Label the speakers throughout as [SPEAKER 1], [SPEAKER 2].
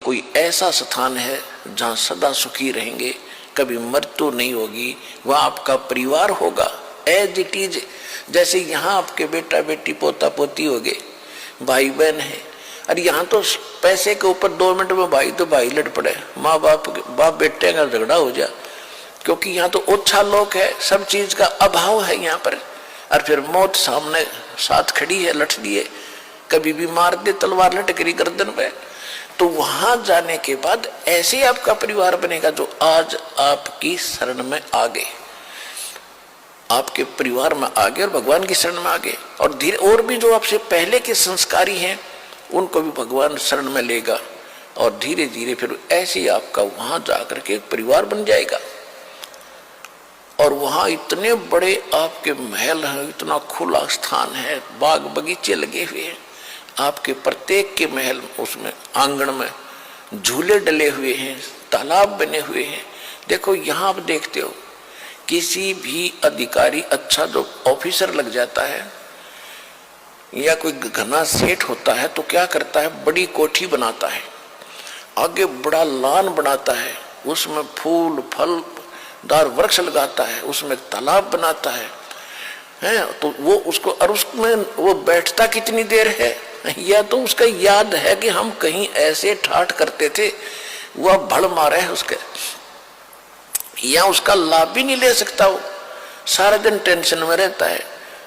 [SPEAKER 1] कोई ऐसा स्थान है जहाँ सदा सुखी रहेंगे, कभी मृत्यु नहीं होगी, वह आपका परिवार होगा एज इट इज। जैसे यहाँ आपके बेटा बेटी पोता पोती हो गए, भाई बहन है, और यहाँ तो पैसे के ऊपर 2 मिनट में भाई तो भाई लड़ पड़े, माँ बाप बेटे का झगड़ा हो जाए, क्योंकि यहाँ तो ओछा लोग है, सब चीज का अभाव है यहाँ पर। और फिर मौत सामने साथ खड़ी है, लठ लिए, कभी भी मार दे तलवार लटकरी गर्दन पे। तो वहां जाने के बाद ऐसे आपका परिवार बनेगा जो आज आपकी शरण में आ गए, आपके परिवार में आ गए और भगवान की शरण में आ गए। और धीरे और भी जो आपसे पहले के संस्कारी हैं उनको भी भगवान शरण में लेगा, और धीरे धीरे फिर ऐसे ही आपका वहां जाकर के एक परिवार बन जाएगा। और वहां इतने बड़े आपके महल हैं, इतना खुला स्थान है, बाग बगीचे लगे हुए हैं, आपके प्रत्येक के महल उसमें आंगन में झूले डले हुए हैं, तालाब बने हुए हैं। देखो यहाँ आप देखते हो किसी भी अधिकारी अच्छा जो ऑफिसर लग जाता है या कोई घना सेठ होता है तो क्या करता है, बड़ी कोठी बनाता है, आगे बड़ा लान बनाता है, उसमें फूल फल दार वृक्ष लगाता है, उसमें तालाब बनाता है, तो वो उसको, और उसमें वो बैठता कितनी देर है, या तो उसका याद है कि हम कहीं ऐसे ठाठ करते थे, वह भड़ मारे है उसके, या उसका लाभ भी नहीं ले सकता, वो सारा दिन टेंशन में रहता है।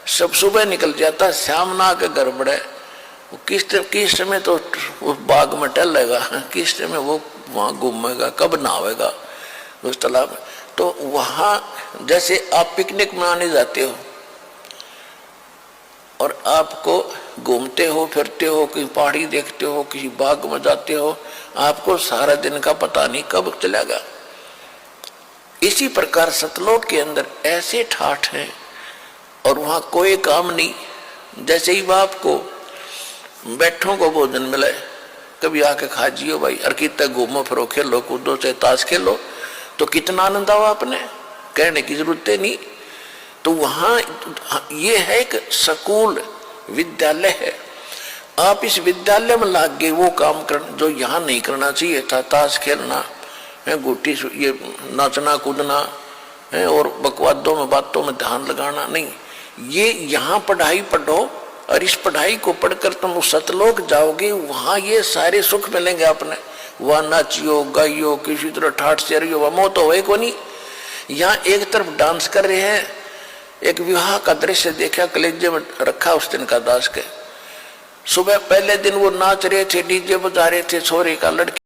[SPEAKER 1] सब सुबह निकल जाता है, शाम ना आके घर बढ़े, किस समय तो वो बाग में टहलेगा, किस समय वो वहां घूमेगा, कब नहावेगा उस तालाब में। तो वहां जैसे आप पिकनिक में आने जाते हो और आपको घूमते हो फिरते हो, कहीं पहाड़ी देखते हो, किसी बाग में जाते हो, आपको सारा दिन का पता नहीं कब चलेगा। इसी प्रकार सतलोक के अंदर ऐसे ठाठ हैं और वहां कोई काम नहीं। जैसे ही बाप को बैठों को भोजन मिले, कभी आके खा जियो भाई, और कितना घूमो फिरो, खेलो कूदो, चाहे ताश खेलो, तो कितना आनंद आओ, आपने कहने की जरूरत नहीं। तो वहां ये है एक स्कूल विद्यालय है, आप इस विद्यालय में लाग गए वो काम कर जो यहाँ नहीं करना चाहिए था, ताश खेलना है, गोटी ये नाचना कूदना है, और बकवादों में बातों में ध्यान लगाना नहीं। ये यहाँ पढ़ाई पढ़ो, और इस पढ़ाई को पढ़कर तुम सतलोक जाओगे, वहां ये सारे सुख मिलेंगे आपने। वह नाचियो गाइयो, किसी तरह ठाठ से रहियो, वह मौत हो को नहीं। यहाँ एक तरफ डांस कर रहे हैं, एक विवाह का दृश्य देखा, कलेजे में रखा उस दिन का दास के। सुबह पहले दिन वो नाच रहे थे, डीजे बजा रहे थे, छोरे का लड़की